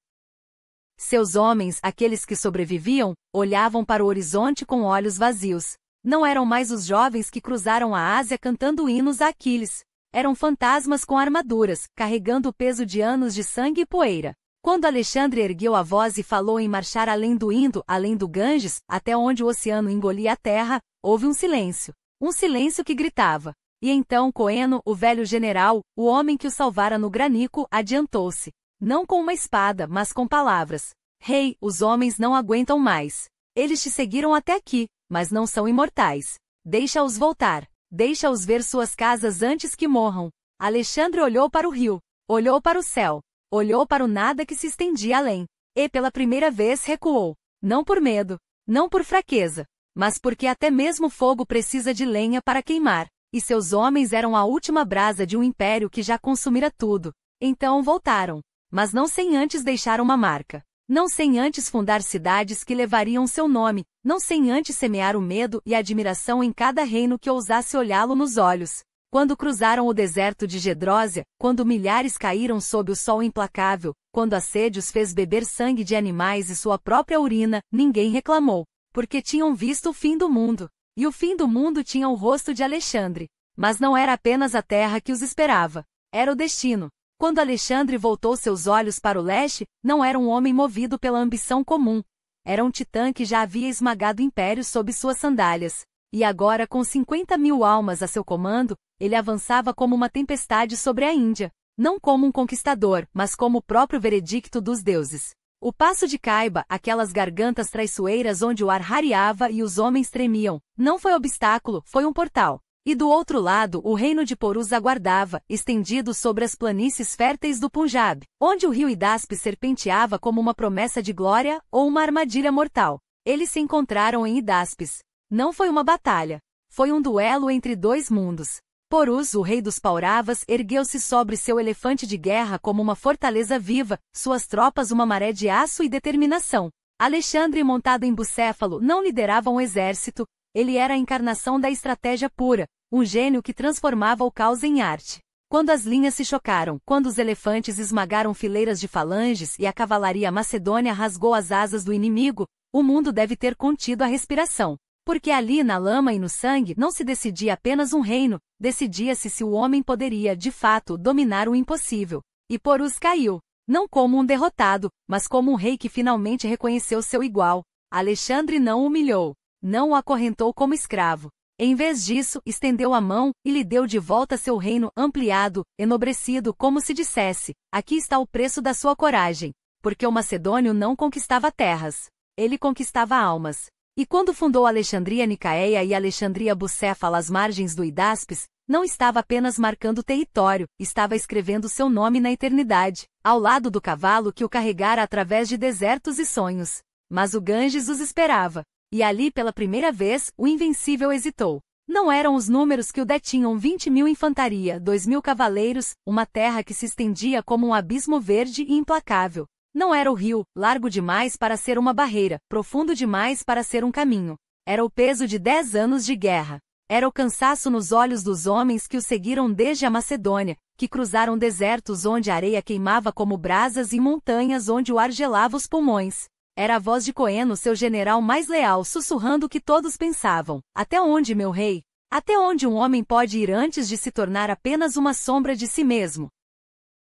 Seus homens, aqueles que sobreviviam, olhavam para o horizonte com olhos vazios. Não eram mais os jovens que cruzaram a Ásia cantando hinos a Aquiles. Eram fantasmas com armaduras, carregando o peso de anos de sangue e poeira. Quando Alexandre ergueu a voz e falou em marchar além do Indo, além do Ganges, até onde o oceano engolia a terra, houve um silêncio. Um silêncio que gritava. E então Coeno, o velho general, o homem que o salvara no granico, adiantou-se. Não com uma espada, mas com palavras. Rei, os homens não aguentam mais. Eles te seguiram até aqui, mas não são imortais. Deixa-os voltar. Deixa-os ver suas casas antes que morram. Alexandre olhou para o rio. Olhou para o céu. Olhou para o nada que se estendia além. E pela primeira vez recuou. Não por medo. Não por fraqueza. Mas porque até mesmo fogo precisa de lenha para queimar. E seus homens eram a última brasa de um império que já consumira tudo. Então voltaram. Mas não sem antes deixar uma marca. Não sem antes fundar cidades que levariam seu nome. Não sem antes semear o medo e a admiração em cada reino que ousasse olhá-lo nos olhos. Quando cruzaram o deserto de Gedrósia, quando milhares caíram sob o sol implacável, quando a sede os fez beber sangue de animais e sua própria urina, ninguém reclamou. Porque tinham visto o fim do mundo. E o fim do mundo tinha o rosto de Alexandre. Mas não era apenas a terra que os esperava. Era o destino. Quando Alexandre voltou seus olhos para o leste, não era um homem movido pela ambição comum. Era um titã que já havia esmagado impérios sob suas sandálias. E agora, com 50.000 almas a seu comando, ele avançava como uma tempestade sobre a Índia. Não como um conquistador, mas como o próprio veredicto dos deuses. O passo de Caiba, aquelas gargantas traiçoeiras onde o ar rareava e os homens tremiam, não foi obstáculo, foi um portal. E do outro lado, o reino de Porus aguardava, estendido sobre as planícies férteis do Punjab, onde o rio Idaspe serpenteava como uma promessa de glória ou uma armadilha mortal. Eles se encontraram em Idaspes. Não foi uma batalha. Foi um duelo entre dois mundos. Porus, o rei dos Pauravas, ergueu-se sobre seu elefante de guerra como uma fortaleza viva, suas tropas uma maré de aço e determinação. Alexandre, montado em bucéfalo, não liderava um exército, ele era a encarnação da estratégia pura, um gênio que transformava o caos em arte. Quando as linhas se chocaram, quando os elefantes esmagaram fileiras de falanges e a cavalaria macedônia rasgou as asas do inimigo, o mundo deve ter contido a respiração. Porque ali na lama e no sangue não se decidia apenas um reino, decidia-se se o homem poderia, de fato, dominar o impossível. E Porus caiu, não como um derrotado, mas como um rei que finalmente reconheceu seu igual. Alexandre não o humilhou, não o acorrentou como escravo. Em vez disso, estendeu a mão e lhe deu de volta seu reino ampliado, enobrecido, como se dissesse: aqui está o preço da sua coragem. Porque o macedônio não conquistava terras, ele conquistava almas. E quando fundou Alexandria Nicaeia e Alexandria Bucéfala às margens do Idaspes, não estava apenas marcando território, estava escrevendo seu nome na eternidade, ao lado do cavalo que o carregara através de desertos e sonhos. Mas o Ganges os esperava. E ali pela primeira vez, o invencível hesitou. Não eram os números que o detinham: 20.000 infantaria, 2.000 cavaleiros, uma terra que se estendia como um abismo verde e implacável. Não era o rio, largo demais para ser uma barreira, profundo demais para ser um caminho. Era o peso de 10 anos de guerra. Era o cansaço nos olhos dos homens que o seguiram desde a Macedônia, que cruzaram desertos onde a areia queimava como brasas e montanhas onde o ar gelava os pulmões. Era a voz de Coeno, seu general mais leal, sussurrando o que todos pensavam: até onde, meu rei? Até onde um homem pode ir antes de se tornar apenas uma sombra de si mesmo?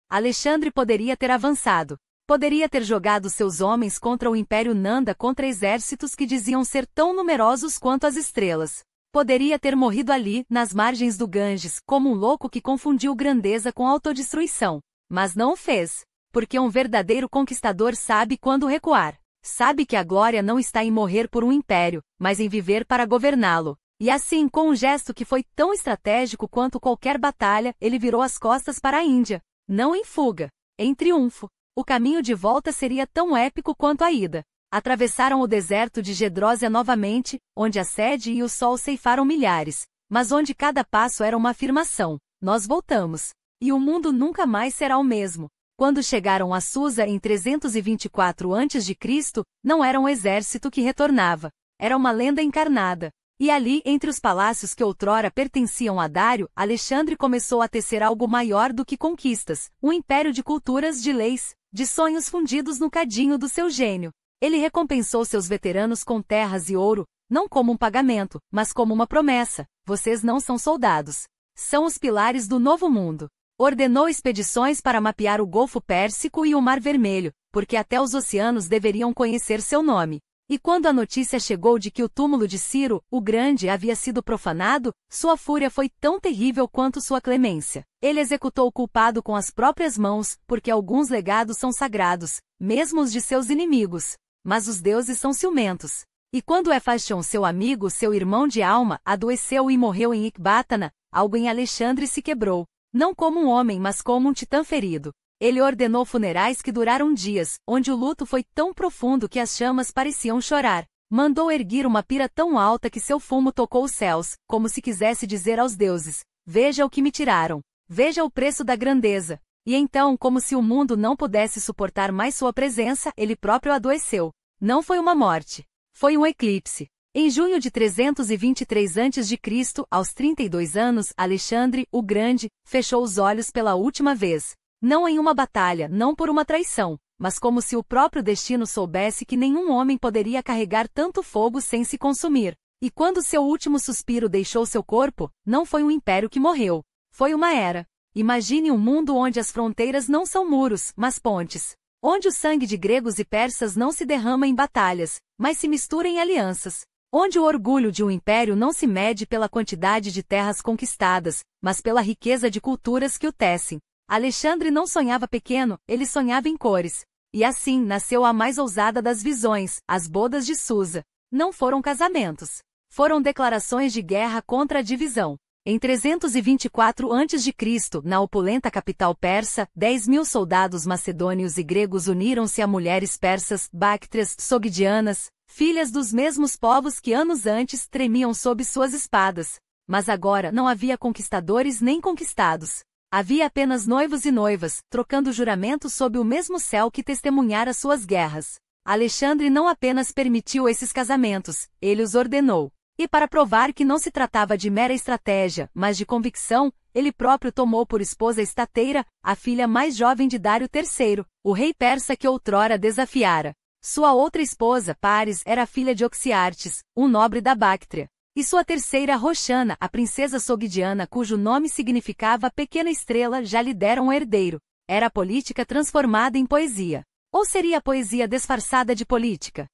Alexandre poderia ter avançado. Poderia ter jogado seus homens contra o Império Nanda, contra exércitos que diziam ser tão numerosos quanto as estrelas. Poderia ter morrido ali, nas margens do Ganges, como um louco que confundiu grandeza com autodestruição. Mas não o fez. Porque um verdadeiro conquistador sabe quando recuar. Sabe que a glória não está em morrer por um império, mas em viver para governá-lo. E assim, com um gesto que foi tão estratégico quanto qualquer batalha, ele virou as costas para a Índia. Não em fuga, em triunfo. O caminho de volta seria tão épico quanto a ida. Atravessaram o deserto de Gedrósia novamente, onde a sede e o sol ceifaram milhares, mas onde cada passo era uma afirmação: nós voltamos. E o mundo nunca mais será o mesmo. Quando chegaram a Susa em 324 a.C., não era um exército que retornava. Era uma lenda encarnada. E ali, entre os palácios que outrora pertenciam a Dário, Alexandre começou a tecer algo maior do que conquistas, um império de culturas, de leis, de sonhos fundidos no cadinho do seu gênio. Ele recompensou seus veteranos com terras e ouro, não como um pagamento, mas como uma promessa: vocês não são soldados. São os pilares do novo mundo. Ordenou expedições para mapear o Golfo Pérsico e o Mar Vermelho, porque até os oceanos deveriam conhecer seu nome. E quando a notícia chegou de que o túmulo de Ciro, o Grande, havia sido profanado, sua fúria foi tão terrível quanto sua clemência. Ele executou o culpado com as próprias mãos, porque alguns legados são sagrados, mesmo os de seus inimigos. Mas os deuses são ciumentos. E quando Éfastion, seu amigo, seu irmão de alma, adoeceu e morreu em Ecbátana, algo em Alexandre se quebrou. Não como um homem, mas como um titã ferido. Ele ordenou funerais que duraram dias, onde o luto foi tão profundo que as chamas pareciam chorar. Mandou erguer uma pira tão alta que seu fumo tocou os céus, como se quisesse dizer aos deuses: veja o que me tiraram. Veja o preço da grandeza. E então, como se o mundo não pudesse suportar mais sua presença, ele próprio adoeceu. Não foi uma morte. Foi um eclipse. Em junho de 323 a.C., aos 32 anos, Alexandre, o Grande, fechou os olhos pela última vez. Não em uma batalha, não por uma traição, mas como se o próprio destino soubesse que nenhum homem poderia carregar tanto fogo sem se consumir. E quando seu último suspiro deixou seu corpo, não foi um império que morreu. Foi uma era. Imagine um mundo onde as fronteiras não são muros, mas pontes. Onde o sangue de gregos e persas não se derrama em batalhas, mas se mistura em alianças. Onde o orgulho de um império não se mede pela quantidade de terras conquistadas, mas pela riqueza de culturas que o tecem. Alexandre não sonhava pequeno, ele sonhava em cores. E assim nasceu a mais ousada das visões, as bodas de Susa. Não foram casamentos. Foram declarações de guerra contra a divisão. Em 324 a.C., na opulenta capital persa, 10.000 soldados macedônios e gregos uniram-se a mulheres persas, báctrias, sogdianas, filhas dos mesmos povos que anos antes tremiam sob suas espadas. Mas agora não havia conquistadores nem conquistados. Havia apenas noivos e noivas, trocando juramentos sob o mesmo céu que testemunhara suas guerras. Alexandre não apenas permitiu esses casamentos, ele os ordenou. E para provar que não se tratava de mera estratégia, mas de convicção, ele próprio tomou por esposa Estateira, a filha mais jovem de Dário III, o rei persa que outrora desafiara. Sua outra esposa, Paris, era filha de Oxiartes, um nobre da Báctria. E sua terceira, Roxana, a princesa sogdiana cujo nome significava pequena estrela, já lhe deram um herdeiro. Era a política transformada em poesia. Ou seria a poesia disfarçada de política?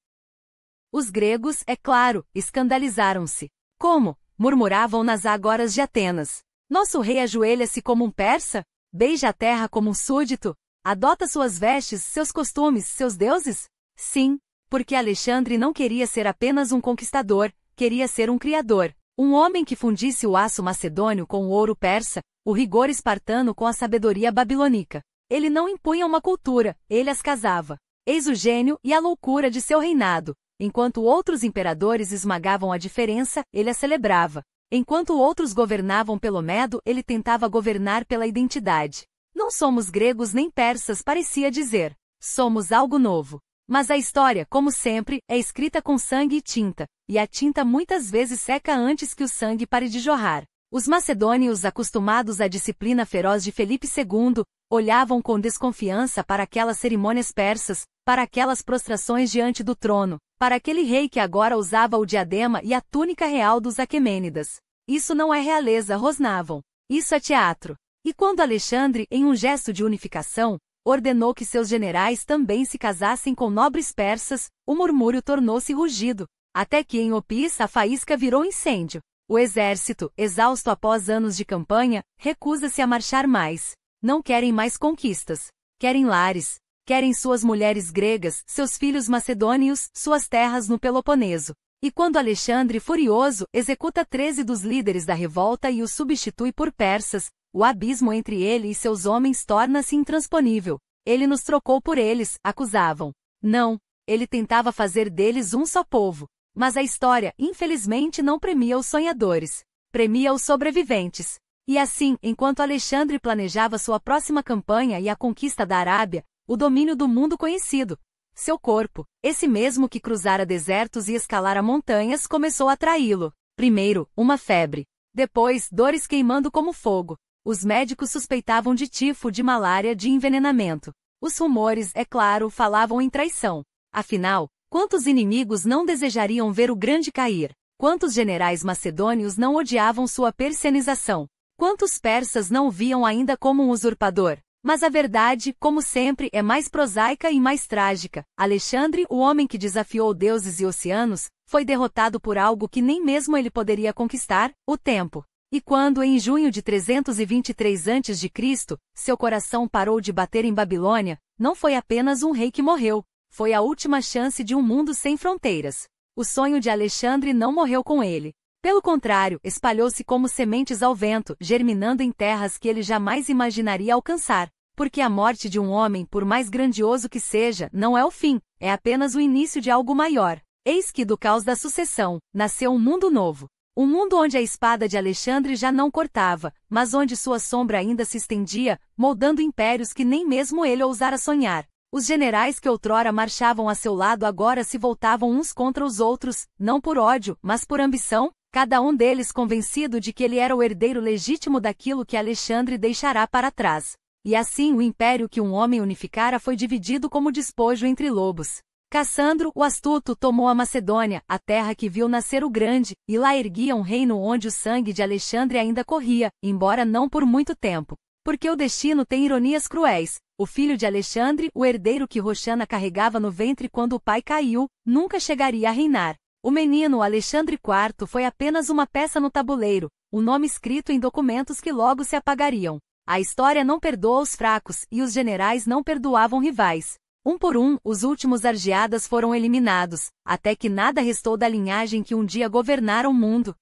Os gregos, é claro, escandalizaram-se. Como? Murmuravam nas ágoras de Atenas. Nosso rei ajoelha-se como um persa? Beija a terra como um súdito? Adota suas vestes, seus costumes, seus deuses? Sim, porque Alexandre não queria ser apenas um conquistador, queria ser um criador, um homem que fundisse o aço macedônio com o ouro persa, o rigor espartano com a sabedoria babilônica. Ele não impunha uma cultura, ele as casava. Eis o gênio e a loucura de seu reinado. Enquanto outros imperadores esmagavam a diferença, ele a celebrava. Enquanto outros governavam pelo medo, ele tentava governar pela identidade. Não somos gregos nem persas, parecia dizer. Somos algo novo. Mas a história, como sempre, é escrita com sangue e tinta, e a tinta muitas vezes seca antes que o sangue pare de jorrar. Os macedônios, acostumados à disciplina feroz de Felipe II, olhavam com desconfiança para aquelas cerimônias persas, para aquelas prostrações diante do trono, para aquele rei que agora usava o diadema e a túnica real dos Aquemênidas. Isso não é realeza, rosnavam. Isso é teatro. E quando Alexandre, em um gesto de unificação, ordenou que seus generais também se casassem com nobres persas, o murmúrio tornou-se rugido, até que em Opis a faísca virou incêndio. O exército, exausto após anos de campanha, recusa-se a marchar mais. Não querem mais conquistas. Querem lares. Querem suas mulheres gregas, seus filhos macedônios, suas terras no Peloponeso. E quando Alexandre, furioso, executa 13 dos líderes da revolta e os substitui por persas, o abismo entre ele e seus homens torna-se intransponível. Ele nos trocou por eles, acusavam. Não, ele tentava fazer deles um só povo. Mas a história, infelizmente, não premia os sonhadores. Premia os sobreviventes. E assim, enquanto Alexandre planejava sua próxima campanha e a conquista da Arábia, o domínio do mundo conhecido, Seu corpo, esse mesmo que cruzara desertos e escalara montanhas, começou a traí-lo. Primeiro, uma febre. Depois, dores queimando como fogo. Os médicos suspeitavam de tifo, de malária, de envenenamento. Os rumores, é claro, falavam em traição. Afinal, quantos inimigos não desejariam ver o grande cair? Quantos generais macedônios não odiavam sua persianização? Quantos persas não o viam ainda como um usurpador? Mas a verdade, como sempre, é mais prosaica e mais trágica. Alexandre, o homem que desafiou deuses e oceanos, foi derrotado por algo que nem mesmo ele poderia conquistar, o tempo. E quando, em junho de 323 a.C., seu coração parou de bater em Babilônia, não foi apenas um rei que morreu, foi a última chance de um mundo sem fronteiras. O sonho de Alexandre não morreu com ele. Pelo contrário, espalhou-se como sementes ao vento, germinando em terras que ele jamais imaginaria alcançar. Porque a morte de um homem, por mais grandioso que seja, não é o fim, é apenas o início de algo maior. Eis que do caos da sucessão, nasceu um mundo novo. Um mundo onde a espada de Alexandre já não cortava, mas onde sua sombra ainda se estendia, moldando impérios que nem mesmo ele ousara sonhar. Os generais que outrora marchavam a seu lado agora se voltavam uns contra os outros, não por ódio, mas por ambição, cada um deles convencido de que ele era o herdeiro legítimo daquilo que Alexandre deixará para trás. E assim o império que um homem unificara foi dividido como despojo entre lobos. Cassandro, o astuto, tomou a Macedônia, a terra que viu nascer o grande, e lá erguia um reino onde o sangue de Alexandre ainda corria, embora não por muito tempo. Porque o destino tem ironias cruéis. O filho de Alexandre, o herdeiro que Roxana carregava no ventre quando o pai caiu, nunca chegaria a reinar. O menino Alexandre IV foi apenas uma peça no tabuleiro, um nome escrito em documentos que logo se apagariam. A história não perdoa os fracos, e os generais não perdoavam rivais. Um por um, os últimos argeadas foram eliminados, até que nada restou da linhagem que um dia governara o mundo.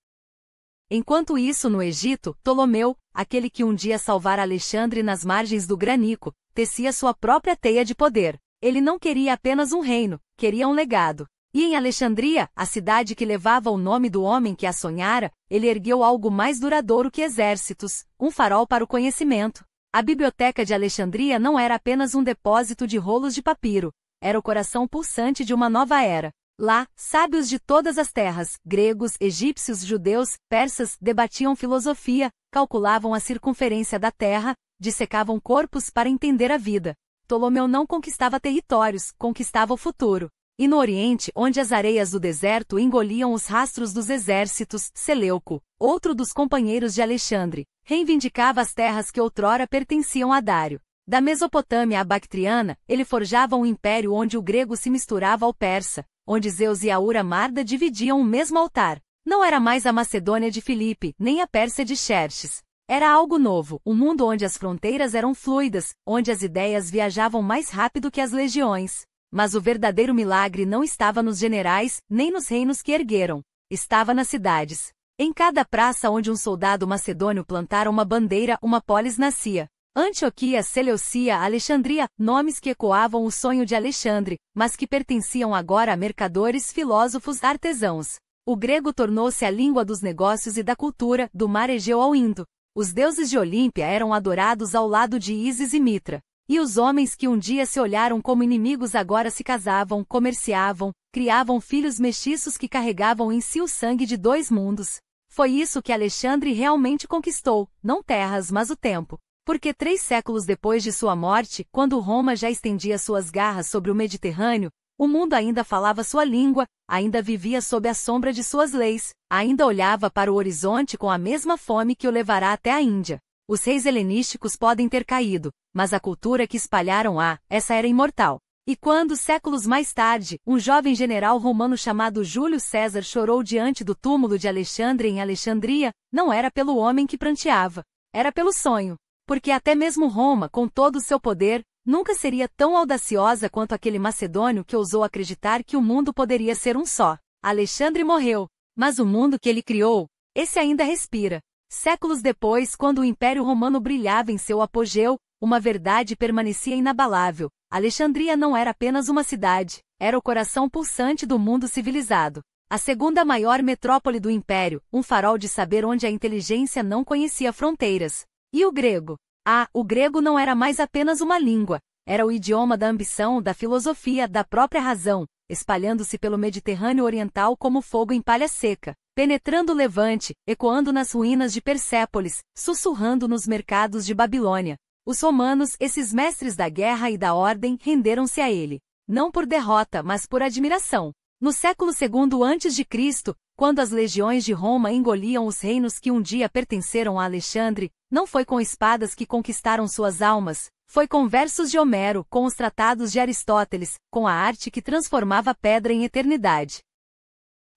Enquanto isso no Egito, Ptolomeu, aquele que um dia salvara Alexandre nas margens do Granico, tecia sua própria teia de poder. Ele não queria apenas um reino, queria um legado. E em Alexandria, a cidade que levava o nome do homem que a sonhara, ele ergueu algo mais duradouro que exércitos, um farol para o conhecimento. A biblioteca de Alexandria não era apenas um depósito de rolos de papiro, era o coração pulsante de uma nova era. Lá, sábios de todas as terras, gregos, egípcios, judeus, persas, debatiam filosofia, calculavam a circunferência da terra, dissecavam corpos para entender a vida. Ptolomeu não conquistava territórios, conquistava o futuro. E no Oriente, onde as areias do deserto engoliam os rastros dos exércitos, Seleuco, outro dos companheiros de Alexandre, reivindicava as terras que outrora pertenciam a Dário. Da Mesopotâmia à Bactriana, ele forjava um império onde o grego se misturava ao persa, onde Zeus e Aura Marda dividiam o mesmo altar. Não era mais a Macedônia de Filipe, nem a Pérsia de Xerxes. Era algo novo, um mundo onde as fronteiras eram fluidas, onde as ideias viajavam mais rápido que as legiões. Mas o verdadeiro milagre não estava nos generais, nem nos reinos que ergueram. Estava nas cidades. Em cada praça onde um soldado macedônio plantara uma bandeira, uma polis nascia. Antioquia, Seleucia, Alexandria, nomes que ecoavam o sonho de Alexandre, mas que pertenciam agora a mercadores, filósofos, artesãos. O grego tornou-se a língua dos negócios e da cultura, do mar Egeu ao Indo. Os deuses de Olímpia eram adorados ao lado de Ísis e Mitra. E os homens que um dia se olharam como inimigos agora se casavam, comerciavam, criavam filhos mestiços que carregavam em si o sangue de dois mundos. Foi isso que Alexandre realmente conquistou, não terras mas o tempo. Porque 3 séculos depois de sua morte, quando Roma já estendia suas garras sobre o Mediterrâneo, o mundo ainda falava sua língua, ainda vivia sob a sombra de suas leis, ainda olhava para o horizonte com a mesma fome que o levará até a Índia. Os reis helenísticos podem ter caído, mas a cultura que espalharam essa era imortal. E quando, séculos mais tarde, um jovem general romano chamado Júlio César chorou diante do túmulo de Alexandre em Alexandria, não era pelo homem que pranteava, era pelo sonho. Porque até mesmo Roma, com todo o seu poder, nunca seria tão audaciosa quanto aquele macedônio que ousou acreditar que o mundo poderia ser um só. Alexandre morreu, mas o mundo que ele criou, esse ainda respira. Séculos depois, quando o Império Romano brilhava em seu apogeu, uma verdade permanecia inabalável. Alexandria não era apenas uma cidade, era o coração pulsante do mundo civilizado. A segunda maior metrópole do Império, um farol de saber onde a inteligência não conhecia fronteiras. E o grego? O grego não era mais apenas uma língua, Era o idioma da ambição, da filosofia, da própria razão, espalhando-se pelo Mediterrâneo Oriental como fogo em palha seca, penetrando o Levante, ecoando nas ruínas de Persépolis, sussurrando nos mercados de Babilônia. Os romanos, esses mestres da guerra e da ordem, renderam-se a ele, não por derrota, mas por admiração. No século II a.C., quando as legiões de Roma engoliam os reinos que um dia pertenceram a Alexandre, não foi com espadas que conquistaram suas almas, foi com versos de Homero, com os tratados de Aristóteles, com a arte que transformava a pedra em eternidade.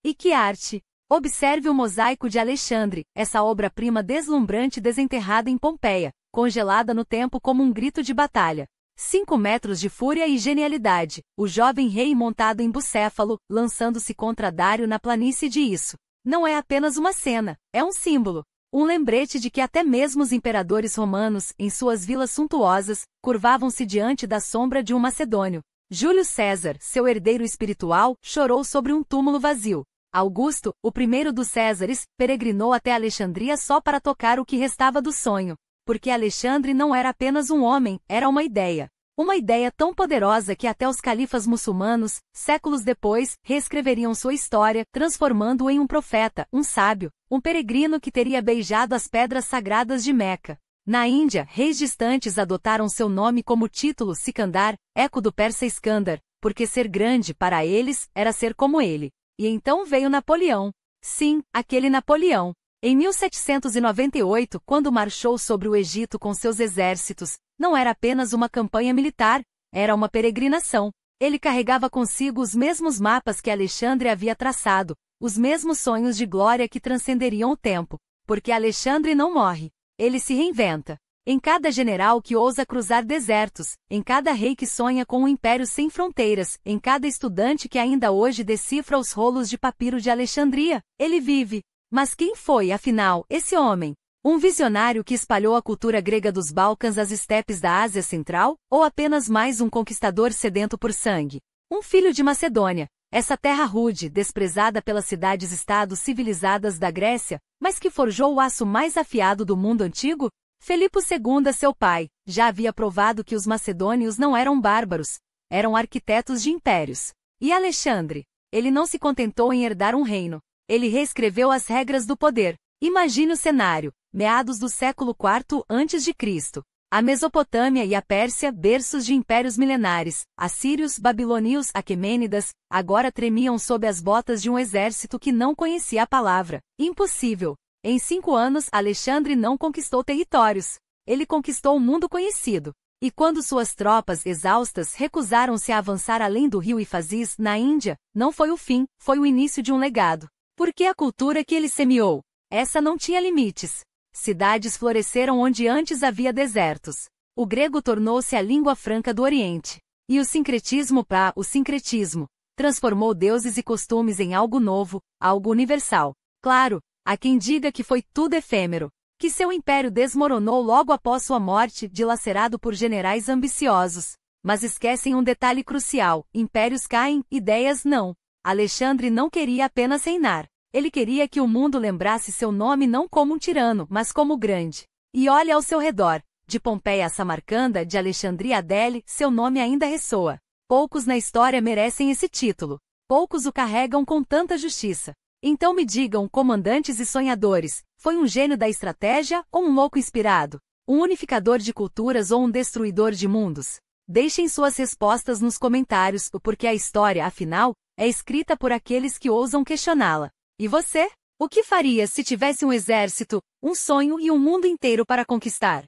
E que arte! Observe o mosaico de Alexandre, essa obra-prima deslumbrante desenterrada em Pompeia, congelada no tempo como um grito de batalha. 5 metros de fúria e genialidade, o jovem rei montado em Bucéfalo, lançando-se contra Dário na planície de Isso. Não é apenas uma cena, é um símbolo. Um lembrete de que até mesmo os imperadores romanos, em suas vilas suntuosas, curvavam-se diante da sombra de um macedônio. Júlio César, seu herdeiro espiritual, chorou sobre um túmulo vazio. Augusto, o primeiro dos Césares, peregrinou até Alexandria só para tocar o que restava do sonho. Porque Alexandre não era apenas um homem, era uma ideia. Uma ideia tão poderosa que até os califas muçulmanos, séculos depois, reescreveriam sua história, transformando-o em um profeta, um sábio, um peregrino que teria beijado as pedras sagradas de Meca. Na Índia, reis distantes adotaram seu nome como título Sikandar, eco do persa Iskandar, porque ser grande para eles era ser como ele. E então veio Napoleão. Sim, aquele Napoleão. Em 1798, quando marchou sobre o Egito com seus exércitos, não era apenas uma campanha militar, era uma peregrinação. Ele carregava consigo os mesmos mapas que Alexandre havia traçado, os mesmos sonhos de glória que transcenderiam o tempo. Porque Alexandre não morre, ele se reinventa. Em cada general que ousa cruzar desertos, em cada rei que sonha com um império sem fronteiras, em cada estudante que ainda hoje decifra os rolos de papiro de Alexandria, ele vive. Mas quem foi, afinal, esse homem? Um visionário que espalhou a cultura grega dos Balcãs às estepes da Ásia Central? Ou apenas mais um conquistador sedento por sangue? Um filho de Macedônia, essa terra rude, desprezada pelas cidades-estados civilizadas da Grécia, mas que forjou o aço mais afiado do mundo antigo? Filipe II, seu pai, já havia provado que os macedônios não eram bárbaros, eram arquitetos de impérios. E Alexandre? Ele não se contentou em herdar um reino. Ele reescreveu as regras do poder. Imagine o cenário, meados do século IV a.C. A Mesopotâmia e a Pérsia, berços de impérios milenares, assírios, babilônios, aquemênidas, agora tremiam sob as botas de um exército que não conhecia a palavra. Impossível. Em 5 anos, Alexandre não conquistou territórios. Ele conquistou o mundo conhecido. E quando suas tropas, exaustas, recusaram-se a avançar além do rio Ifazis, na Índia, não foi o fim, foi o início de um legado. Porque a cultura que ele semeou, essa não tinha limites. Cidades floresceram onde antes havia desertos. O grego tornou-se a língua franca do Oriente. E o sincretismo o sincretismo, transformou deuses e costumes em algo novo, algo universal. Claro, há quem diga que foi tudo efêmero, que seu império desmoronou logo após sua morte, dilacerado por generais ambiciosos. Mas esquecem um detalhe crucial: impérios caem, ideias não. Alexandre não queria apenas reinar. Ele queria que o mundo lembrasse seu nome não como um tirano, mas como grande. E olhe ao seu redor. De Pompeia a Samarcanda, de Alexandria a Delhi, seu nome ainda ressoa. Poucos na história merecem esse título. Poucos o carregam com tanta justiça. Então me digam, comandantes e sonhadores, foi um gênio da estratégia ou um louco inspirado? Um unificador de culturas ou um destruidor de mundos? Deixem suas respostas nos comentários, porque a história, afinal, é escrita por aqueles que ousam questioná-la. E você? O que faria se tivesse um exército, um sonho e um mundo inteiro para conquistar?